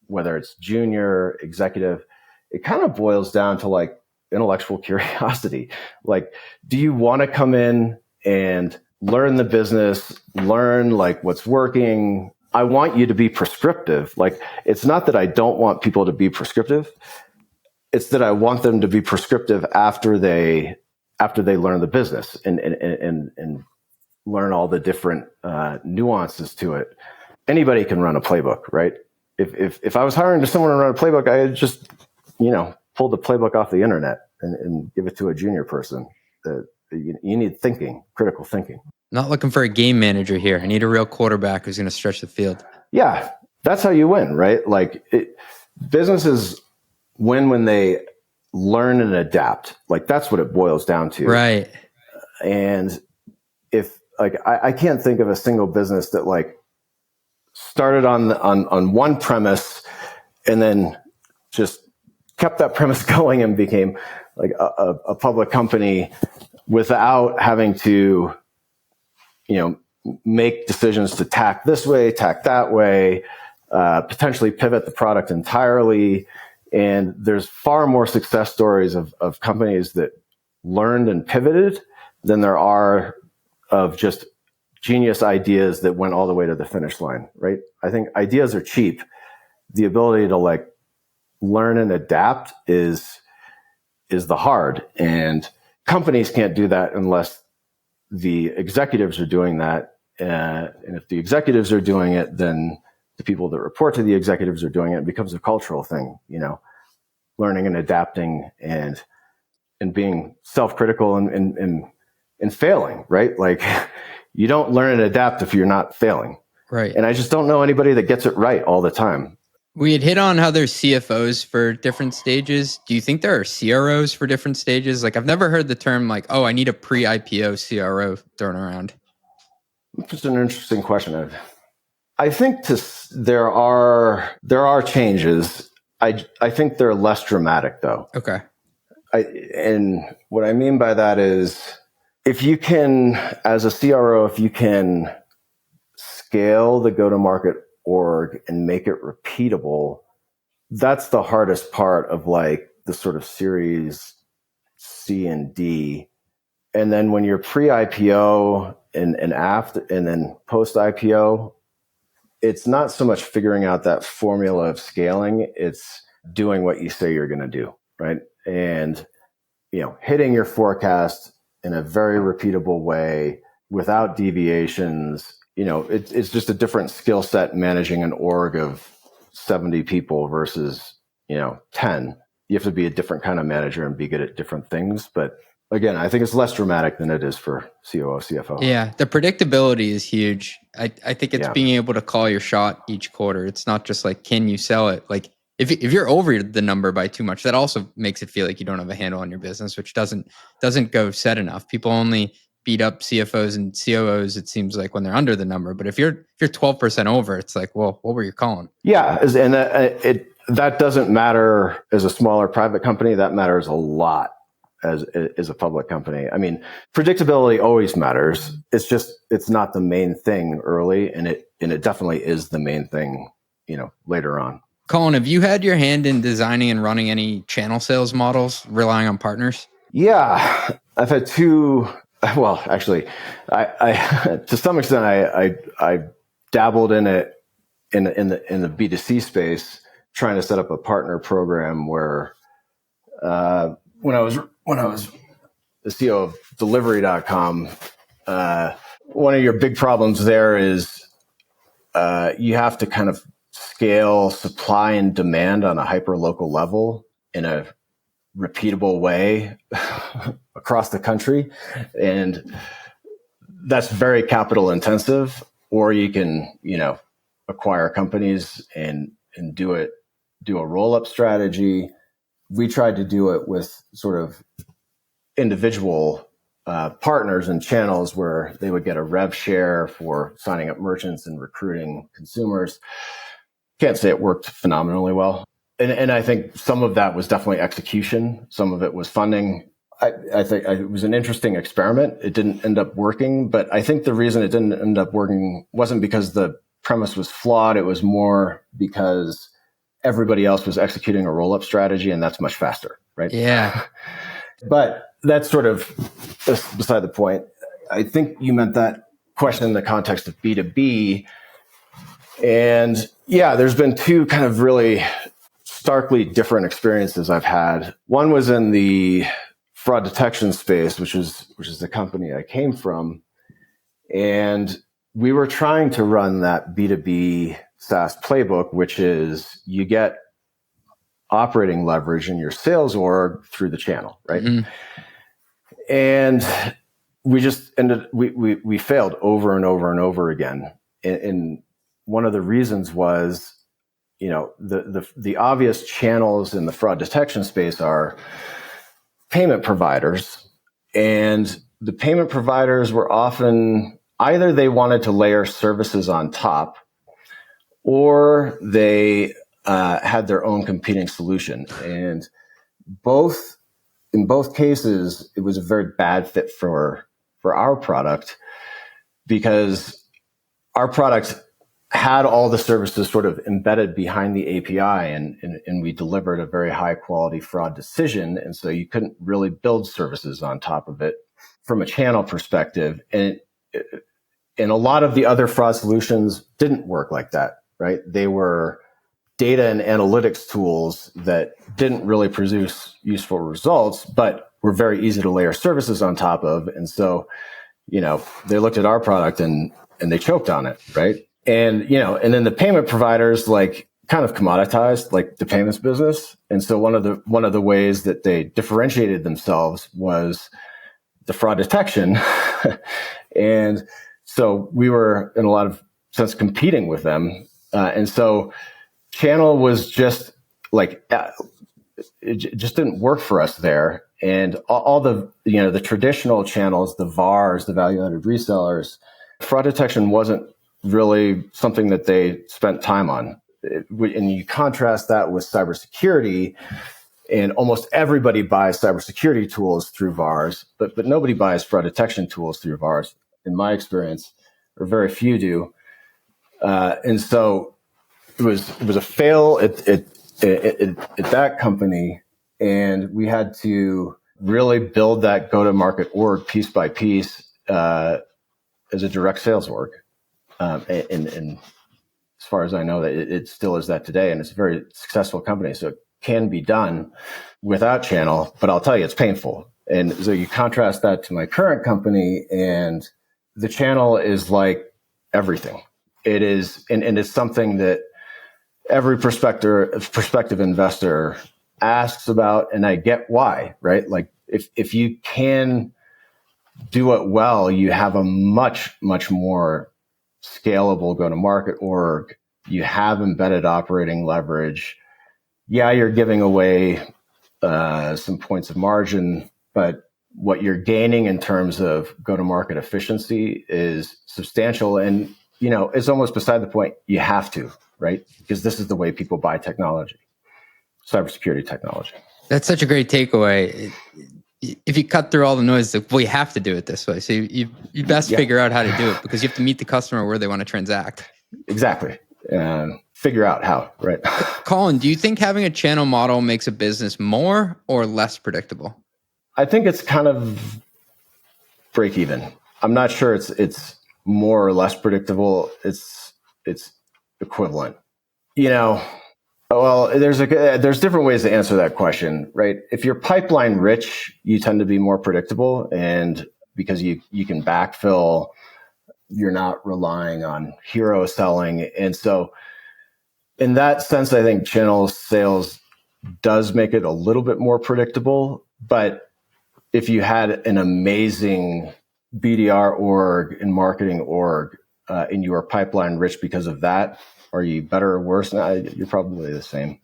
whether it's junior, executive, it kind of boils down to intellectual curiosity. Do you want to come in and learn the business, learn what's working? I want you to be prescriptive. It's not that I don't want people to be prescriptive. It's that I want them to be prescriptive after they learn the business and learn all the different nuances to it. Anybody can run a playbook, right? If I was hiring someone to run a playbook, I had just, pull the playbook off the internet and give it to a junior person. You need thinking, critical thinking. Not looking for a game manager here. I need a real quarterback who's going to stretch the field. Yeah, that's how you win, right? Businesses when they learn and adapt. Like that's what it boils down to. Right. And if like I can't think of a single business that like started on one premise and then just kept that premise going and became like a public company without having to, make decisions to tack this way, tack that way, potentially pivot the product entirely. And there's far more success stories of companies that learned and pivoted than there are of just genius ideas that went all the way to the finish line, right? I think ideas are cheap. The ability to like learn and adapt is the hard. And companies can't do that unless the executives are doing that. And if the executives are doing it, then the people that report to the executives are doing it. It becomes a cultural thing, learning and adapting and being self-critical and failing, right? Like you don't learn and adapt if you're not failing. Right. And I just don't know anybody that gets it right all the time. We had hit on how there's CFOs for different stages. Do you think there are CROs for different stages? Like I've never heard the term like, oh, I need a pre-IPO CRO thrown around. It's an interesting question. I think there are changes. I think they're less dramatic though. Okay. And what I mean by that is if you can, as a CRO, if you can scale the go-to-market org and make it repeatable, that's the hardest part of like the sort of series C and D. And then when you're pre-IPO and after, and then post-IPO, it's not so much figuring out that formula of scaling, it's doing what you say you're going to do, right? And, hitting your forecast in a very repeatable way without deviations. It's just a different skill set managing an org of 70 people versus, 10. You have to be a different kind of manager and be good at different things. But again, I think it's less dramatic than it is for COO, CFO. Yeah, the predictability is huge. I think it's being able to call your shot each quarter. It's not just like, can you sell it? Like if you're over the number by too much, that also makes it feel like you don't have a handle on your business, which doesn't go set enough. People only beat up CFOs and COOs, it seems like, when they're under the number. But if you're 12% over, it's like, well, what were you calling? Yeah, and that doesn't matter as a smaller private company. That matters a lot as a public company. I mean, predictability always matters. It's not the main thing early, and it definitely is the main thing, later on. Colin, have you had your hand in designing and running any channel sales models relying on partners? Yeah, I've had two. Well, actually, I to some extent I dabbled in it in the B2C space, trying to set up a partner program where when I was the CEO of Delivery.com, one of your big problems there is you have to kind of scale supply and demand on a hyper-local level in a repeatable way across the country. And that's very capital intensive. Or you can, acquire companies and do a roll-up strategy. We tried to do it with sort of individual partners and channels where they would get a rev share for signing up merchants and recruiting consumers. Can't say it worked phenomenally well. And I think some of that was definitely execution. Some of it was funding. I think it was an interesting experiment. It didn't end up working, but I think the reason it didn't end up working wasn't because the premise was flawed. It was more because everybody else was executing a roll-up strategy, and that's much faster, right? Yeah. But that's sort of beside the point. I think you meant that question in the context of B2B. And yeah, there's been two kind of really starkly different experiences I've had. One was in the fraud detection space, which is the company I came from. And we were trying to run that B2B SaaS playbook, which is you get operating leverage in your sales org through the channel, right? Mm-hmm. And we just we failed over and over and over again. And one of the reasons was the obvious channels in the fraud detection space are payment providers. And the payment providers were often either they wanted to layer services on top, or they had their own competing solution. And in both cases, it was a very bad fit for our product, because our product had all the services sort of embedded behind the API, and we delivered a very high quality fraud decision. And so you couldn't really build services on top of it from a channel perspective. And a lot of the other fraud solutions didn't work like that, right? They were data and analytics tools that didn't really produce useful results, but were very easy to layer services on top of. And so, they looked at our product and they choked on it, right? And, and then the payment providers kind of commoditized like the payments business. And so one of the ways that they differentiated themselves was the fraud detection. And so we were in a lot of sense competing with them. And so channel was just it just didn't work for us there. And all the, the traditional channels, the VARs, the value-added resellers, fraud detection wasn't really something that they spent time on. And you contrast that with cybersecurity, and almost everybody buys cybersecurity tools through VARs, but nobody buys fraud detection tools through VARs, in my experience, or very few do. And so it was a fail at that company, and we had to really build that go-to-market org piece by piece as a direct sales org. And as far as I know, that it still is that today, and it's a very successful company. So it can be done without channel, but I'll tell you, it's painful. And so you contrast that to my current company, and the channel is like everything. It is, and it's something that every prospective investor asks about, and I get why, right? Like if you can do it well, you have a much, much more scalable go-to-market org. You have embedded operating leverage. Yeah, you're giving away some points of margin, but what you're gaining in terms of go-to-market efficiency is substantial. And, it's almost beside the point. You have to, right? Because this is the way people buy technology, cybersecurity technology. That's such a great takeaway. If you cut through all the noise, you have to do it this way. So you best figure out how to do it, because you have to meet the customer where they want to transact. Exactly. Figure out how, right? Colin, do you think having a channel model makes a business more or less predictable? I think it's kind of break even. I'm not sure it's more or less predictable. It's equivalent. Well, there's different ways to answer that question, right? If you're pipeline rich, you tend to be more predictable, and because you can backfill, you're not relying on hero selling. And so in that sense, I think channel sales does make it a little bit more predictable. But if you had an amazing BDR org and marketing org, and you are pipeline rich because of that, are you better or worse? No, you're probably the same.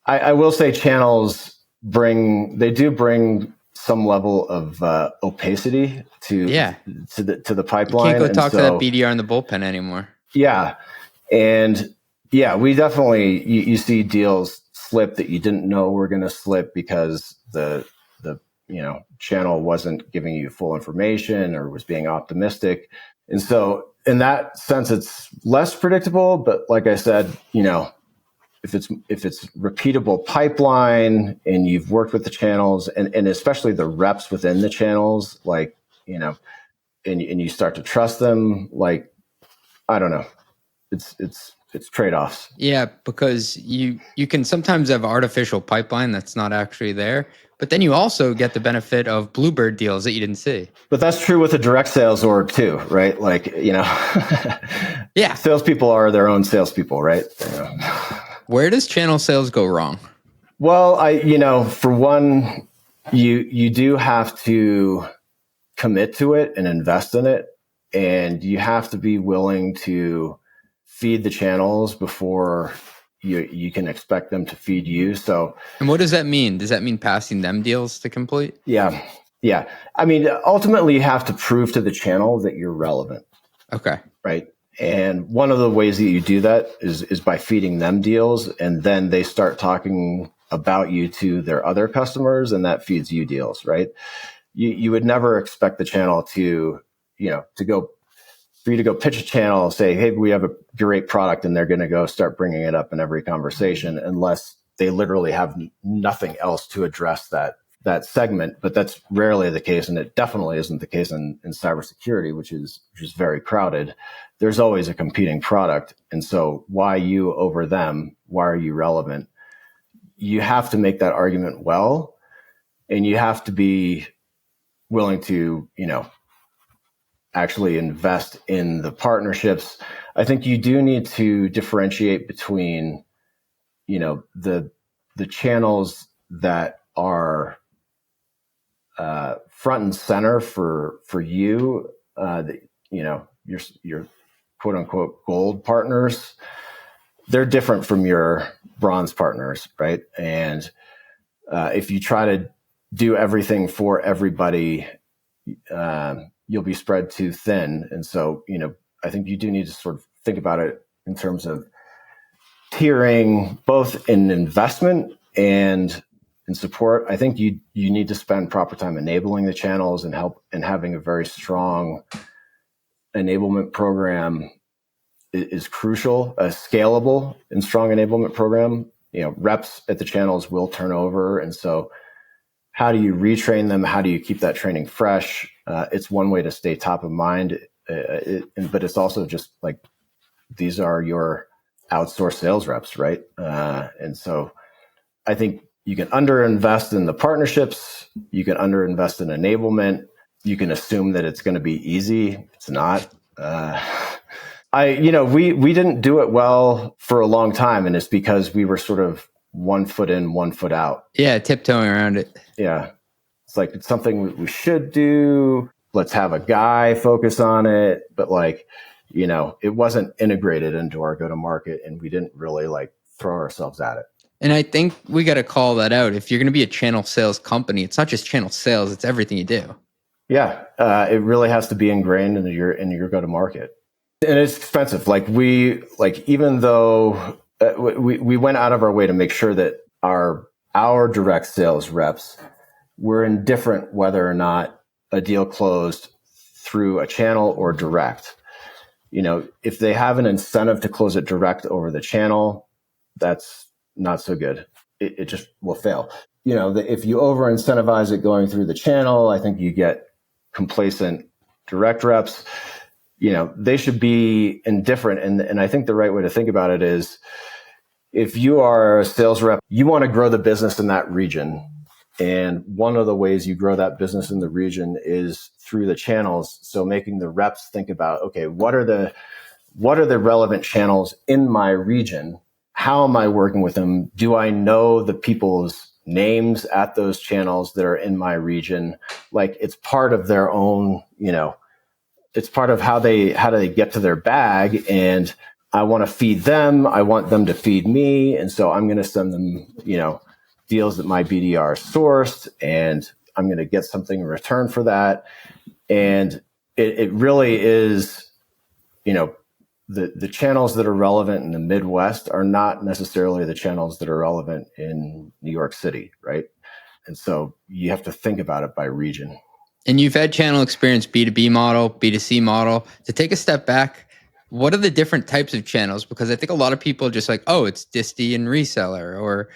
I will say channels do bring some level of opacity to the pipeline. You can't go talk to that BDR in the bullpen anymore. Yeah. And yeah, we definitely, you see deals slip that you didn't know were going to slip because the channel wasn't giving you full information or was being optimistic. And so in that sense, it's less predictable. But like I said, if it's repeatable pipeline and you've worked with the channels and especially the reps within the channels, and you start to trust them, I don't know, it's trade-offs. Yeah, because you can sometimes have artificial pipeline that's not actually there, but then you also get the benefit of bluebird deals that you didn't see. But that's true with a direct sales org too, right? Yeah, salespeople are their own salespeople, right? Where does channel sales go wrong? Well, for one, you do have to commit to it and invest in it, and you have to be willing to feed the channels before you can expect them to feed you. So, and what does that mean? Does that mean passing them deals to complete? Yeah. I mean, ultimately, you have to prove to the channel that you're relevant. Okay. Right. And one of the ways that you do that is by feeding them deals, and then they start talking about you to their other customers, and that feeds you deals, right? You would never expect the channel to go for you to go pitch a channel, say, hey, we have a great product, and they're going to go start bringing it up in every conversation, unless they literally have nothing else to address that segment. But that's rarely the case, and it definitely isn't the case in cybersecurity, which is very crowded. There's always a competing product, and so why you over them? Why are you relevant? You have to make that argument well, and you have to be willing to, actually invest in the partnerships. I think you do need to differentiate between, the channels that are front and center for you, your quote unquote gold partners. They're different from your bronze partners, right? And if you try to do everything for everybody, you'll be spread too thin. And so, I think you do need to sort of think about it in terms of tiering, both in investment and in support. I think you need to spend proper time enabling the channels and having a very strong enablement program is crucial. A scalable and strong enablement program, reps at the channels will turn over. And so how do you retrain them? How do you keep that training fresh? It's one way to stay top of mind, but it's also just like, these are your outsourced sales reps, right? And so I think you can underinvest in the partnerships. You can underinvest in enablement. You can assume that it's going to be easy. It's not. We didn't do it well for a long time, and it's because we were sort of 1 foot in, 1 foot out. Yeah, tiptoeing around it. Yeah. It's like, it's something we should do. Let's have a guy focus on it. But it wasn't integrated into our go-to-market, and we didn't really throw ourselves at it. And I think we got to call that out. If you're going to be a channel sales company, it's not just channel sales, it's everything you do. Yeah. It really has to be ingrained in your go-to-market. And it's expensive. Even though we went out of our way to make sure that our direct sales reps were indifferent whether or not a deal closed through a channel or direct. If they have an incentive to close it direct over the channel, that's not so good. It just will fail. If you over incentivize it going through the channel, I think you get complacent direct reps. They should be indifferent. And I think the right way to think about it is, if you are a sales rep, you want to grow the business in that region. And one of the ways you grow that business in the region is through the channels. So making the reps think about, okay, what are the relevant channels in my region? How am I working with them? Do I know the people's names at those channels that are in my region? It's part of their own, it's part of how do they get to their bag. And I want to feed them. I want them to feed me. And so I'm going to send them, deals that my BDR sourced, and I'm going to get something in return for that. And it really is, the channels that are relevant in the Midwest are not necessarily the channels that are relevant in New York City, right? And so you have to think about it by region. And you've had channel experience, B2B model, B2C model. To take a step back, what are the different types of channels? Because I think a lot of people are just like, oh, it's disti and reseller, or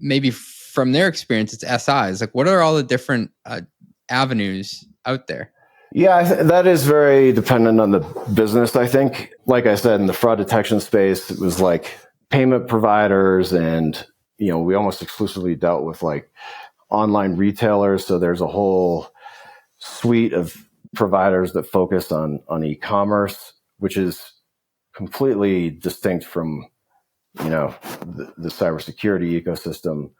maybe from their experience, it's SIs. What are all the different avenues out there? Yeah, that is very dependent on the business, I think. Like I said, in the fraud detection space, it was payment providers, and, we almost exclusively dealt with online retailers. So there's a whole suite of providers that focus on e-commerce, which is completely distinct from, the cybersecurity ecosystem.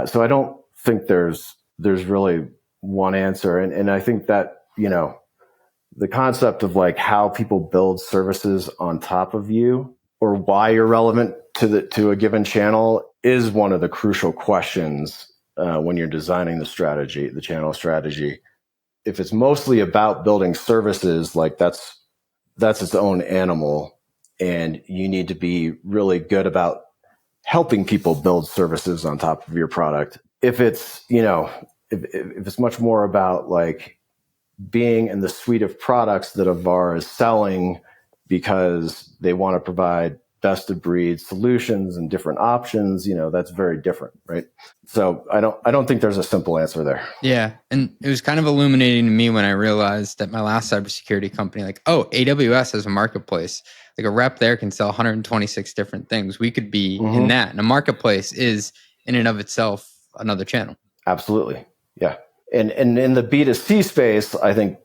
So I don't think there's really one answer. And I think that, the concept of how people build services on top of you or why you're relevant to a given channel is one of the crucial questions when you're designing the channel strategy. If it's mostly about building services, like that's its own animal, and you need to be really good about helping people build services on top of your product. If it's, if it's much more about like being in the suite of products that a VAR is selling because they want to provide best of breed solutions and different options, that's very different, right? So I don't think there's a simple answer there. Yeah. And it was kind of illuminating to me when I realized that my last cybersecurity company, like, AWS has a marketplace. Like a rep there can sell 126 different things. We could be in that. And a marketplace is in and of itself another channel. Absolutely. Yeah. And in the B2C space, I think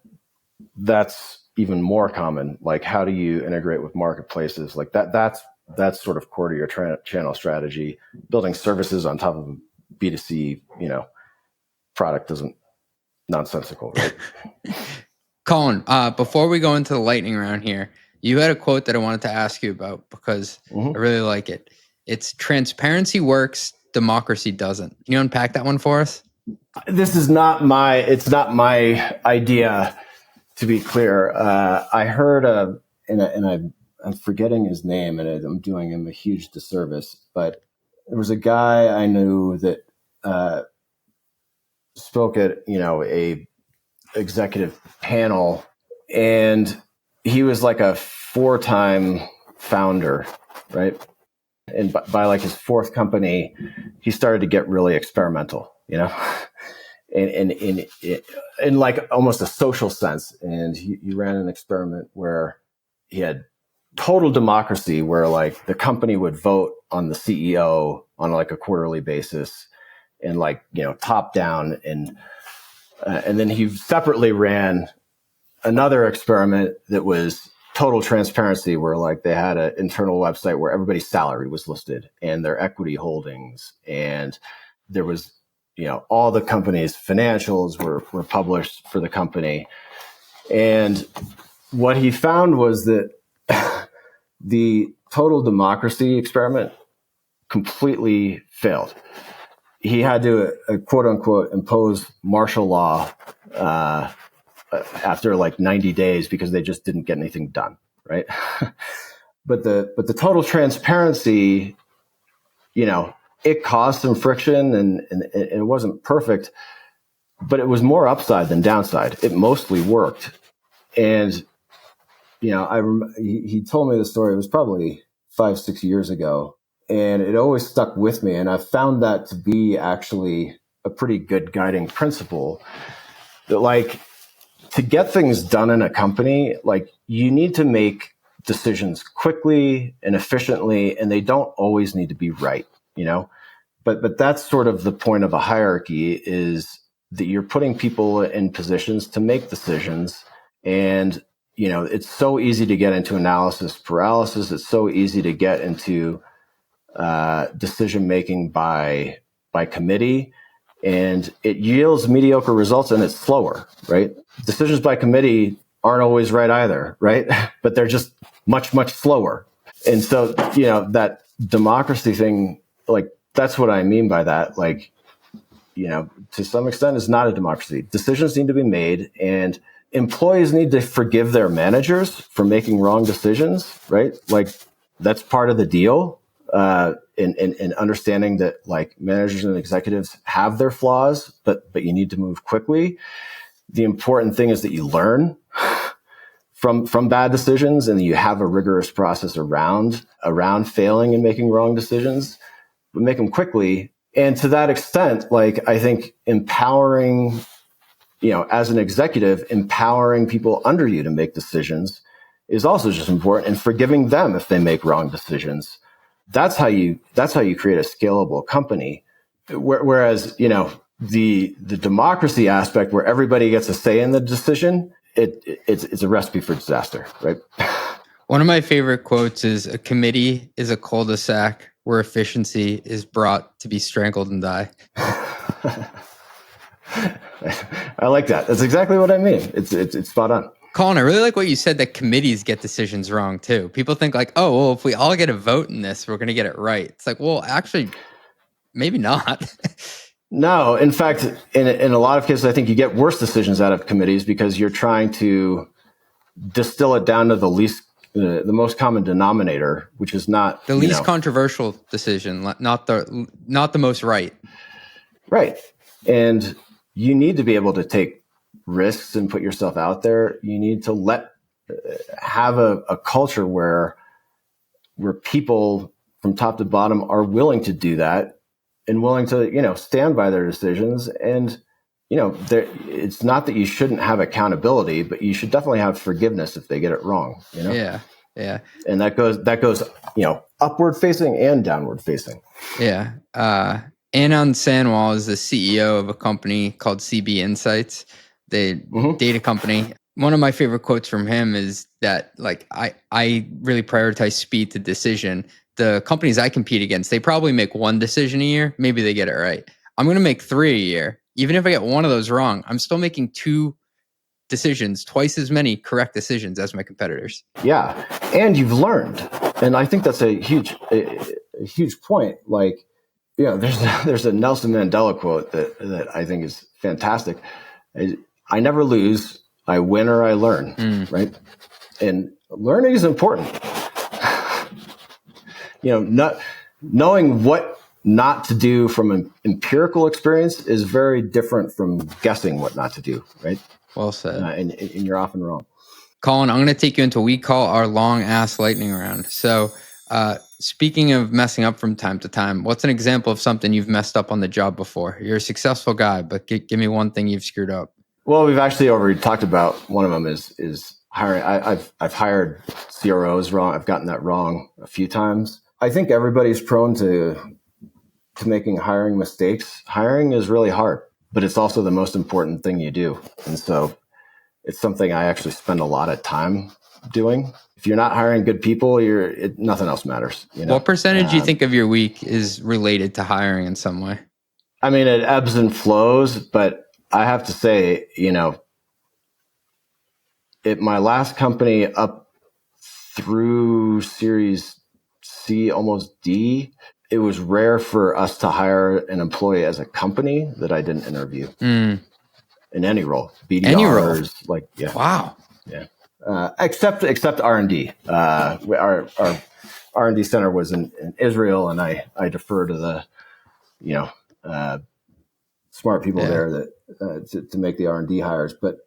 that's even more common. Like, how do you integrate with marketplaces? Like that's sort of core to your channel strategy. Building services on top of a B2C, product isn't nonsensical, right? Colin, before we go into the lightning round here, you had a quote that I wanted to ask you about because I really like it. It's transparency works, democracy doesn't. Can you unpack that one for us? This is not my idea, to be clear. I heard and I'm forgetting his name, and I'm doing him a huge disservice, but there was a guy I knew that spoke at a executive panel, and he was like a 4-time founder, right? And by like his 4th company, he started to get really experimental, and in like almost a social sense. And he ran an experiment where he had total democracy, where like the company would vote on the CEO on like a quarterly basis, and like, top down. And then he separately ran another experiment that was total transparency, where like they had an internal website where everybody's salary was listed and their equity holdings. And there was, all the company's financials were published for the company. And what he found was that the total democracy experiment completely failed. He had to, quote unquote, impose martial law after like 90 days because they just didn't get anything done, right? But the total transparency, it caused some friction, and it wasn't perfect, but it was more upside than downside. It mostly worked. And he told me the story. It was probably 5-6 years ago, and it always stuck with me. And I found that to be actually a pretty good guiding principle, that like, to get things done in a company, like, you need to make decisions quickly and efficiently, and they don't always need to be right, but that's sort of the point of a hierarchy, is that you're putting people in positions to make decisions. And it's so easy to get into analysis paralysis. It's so easy to get into decision making by committee, and it yields mediocre results, and it's slower, right? Decisions by committee aren't always right either, right? But they're just much, much slower. And so, that democracy thing, like, that's what I mean by that. Like, to some extent, it's not a democracy. Decisions need to be made, and employees need to forgive their managers for making wrong decisions, right? Like, that's part of the deal. In understanding that like managers and executives have their flaws, but you need to move quickly. The important thing is that you learn from bad decisions, and you have a rigorous process around failing and making wrong decisions, but make them quickly. And to that extent, like, I think empowering, as an executive, empowering people under you to make decisions is also just important, and forgiving them if they make wrong decisions. That's how you create a scalable company. Whereas, the democracy aspect, where everybody gets a say in the decision, it's a recipe for disaster, right? One of my favorite quotes is, "A committee is a cul-de-sac where efficiency is brought to be strangled and die." I like that. That's exactly what I mean. It's spot on. Colin, I really like what you said that committees get decisions wrong too. People think like, oh, well, if we all get a vote in this, we're going to get it right. It's like, well, actually, maybe not. No, in fact, in a lot of cases, I think you get worse decisions out of committees because you're trying to distill it down to the most common denominator, which is not The least controversial decision, not the most right. Right. And you need to be able to take risks and put yourself out there. You need to have a culture where people from top to bottom are willing to do that and willing to, stand by their decisions. And, it's not that you shouldn't have accountability, but you should definitely have forgiveness if they get it wrong, Yeah. Yeah. And that goes, upward facing and downward facing. Yeah. Anand Sanwal is the CEO of a company called CB Insights, the data company. One of my favorite quotes from him is that, like, I really prioritize speed to decision. The companies I compete against, they probably make one decision a year. Maybe they get it right. I'm going to make 3 a year. Even if I get one of those wrong, I'm still making 2 decisions, twice as many correct decisions as my competitors. Yeah. And you've learned. And I think that's a huge point. Like, there's a Nelson Mandela quote that I think is fantastic. I never lose. I win or I learn, right? And learning is important. Not knowing what not to do from an empirical experience is very different from guessing what not to do, right? Well said. And you're often wrong. Colin, I'm going to take you into what we call our long ass lightning round. So, speaking of messing up from time to time, what's an example of something you've messed up on the job before? You're a successful guy, but give me one thing you've screwed up. Well, we've actually already talked about one of them is hiring. I've hired CROs wrong. I've gotten that wrong a few times. I think everybody's prone to making hiring mistakes. Hiring is really hard, but it's also the most important thing you do. And so it's something I actually spend a lot of time doing. If you're not hiring good people, nothing else matters. What percentage do you think of your week is related to hiring in some way? I mean, it ebbs and flows, but I have to say, at my last company up through Series C, almost D, it was rare for us to hire an employee as a company that I didn't interview in any role. BDRs, any role. like, yeah. Wow. Yeah. Except R&D. Our R&D center was in Israel, and I defer to the, smart people there that to make the R&D hires. But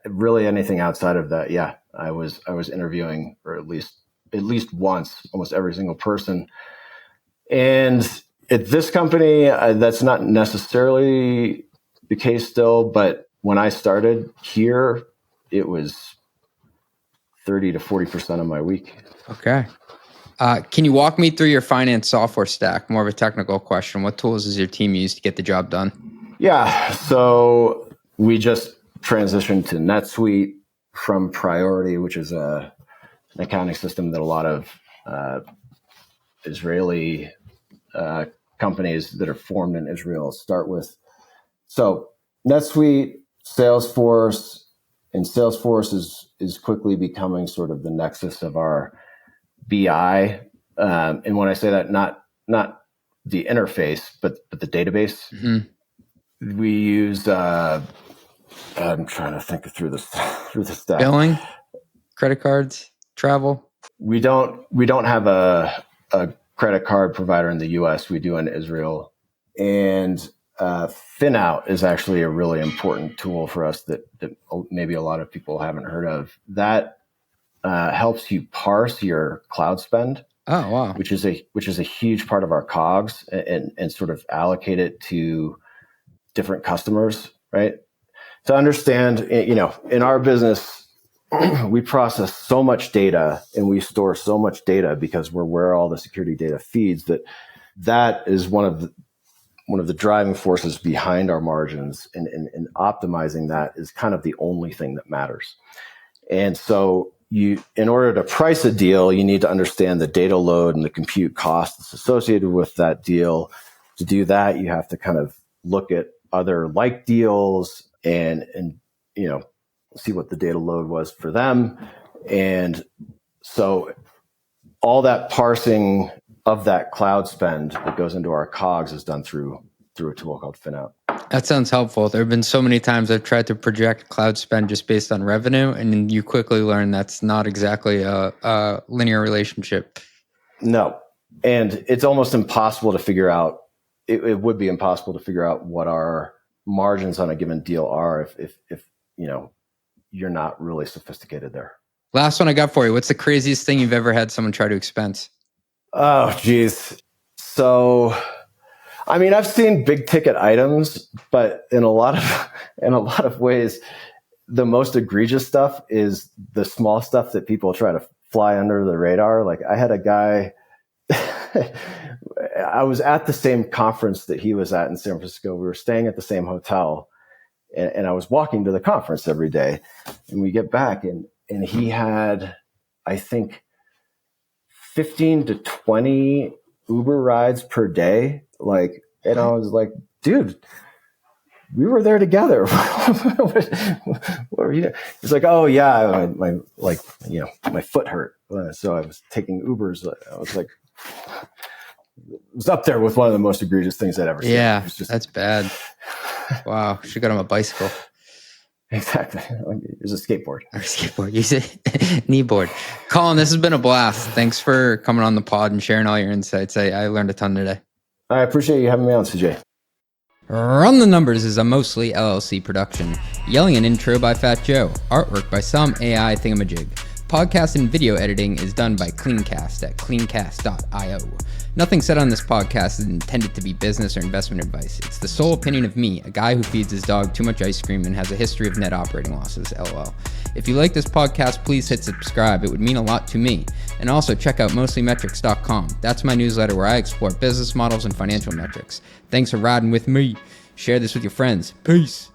really anything outside of that, yeah, I was interviewing for at least once, almost every single person. And at this company, that's not necessarily the case still, but when I started here, it was 30 to 40% of my week. Okay. Can you walk me through your finance software stack? More of a technical question. What tools does your team use to get the job done? Yeah. So we just transitioned to NetSuite from Priority, which is an accounting system that a lot of Israeli companies that are formed in Israel start with. So NetSuite, Salesforce, and Salesforce is quickly becoming sort of the nexus of our BI. And when I say that, not the interface, but the database. Mm-hmm. We use, I'm trying to think through the stack. Billing, credit cards, travel. We don't have a credit card provider in the US. We do in Israel. And FinOut is actually a really important tool for us that maybe a lot of people haven't heard of. That helps you parse your cloud spend. Oh, wow. Which is a huge part of our COGS and sort of allocate it to different customers, right? To understand, in our business, we process so much data and we store so much data because we're where all the security data feeds that is one of the driving forces behind our margins, and optimizing that is kind of the only thing that matters. And so in order to price a deal, you need to understand the data load and the compute costs associated with that deal. To do that, you have to kind of look at other like deals and see what the data load was for them. And so all that parsing of that cloud spend that goes into our COGS is done through a tool called FinOut. That sounds helpful. There have been so many times I've tried to project cloud spend just based on revenue, and you quickly learn that's not exactly a linear relationship. No. And it's almost impossible to figure out, it would be impossible to figure out what our margins on a given deal are if you're not really sophisticated there. Last one I got for you. What's the craziest thing you've ever had someone try to expense? Oh, geez. So, I mean, I've seen big ticket items, but in a lot of ways, the most egregious stuff is the small stuff that people try to fly under the radar. Like I had a guy, I was at the same conference that he was at in San Francisco. We were staying at the same hotel, and I was walking to the conference every day. And we get back, and he had, I think, 15 to 20 Uber rides per day. Like, and I was like, dude, we were there together. What were you doing? He's like, oh yeah, my foot hurt. So I was taking Ubers. I was like, it was up there with one of the most egregious things I'd ever seen. Yeah, that's bad. Wow, should got him a bicycle. Exactly. There's a skateboard. Or skateboard. Use it. Knee board. Colin, this has been a blast. Thanks for coming on the pod and sharing all your insights. I learned a ton today. I appreciate you having me on, CJ. Run the Numbers is a mostly LLC production. Yelling an intro by Fat Joe. Artwork by some AI thingamajig. Podcast and video editing is done by Cleancast at cleancast.io. Nothing said on this podcast is intended to be business or investment advice. It's the sole opinion of me, a guy who feeds his dog too much ice cream and has a history of net operating losses, LOL. If you like this podcast, please hit subscribe. It would mean a lot to me. And also check out mostlymetrics.com. That's my newsletter where I explore business models and financial metrics. Thanks for riding with me. Share this with your friends. Peace.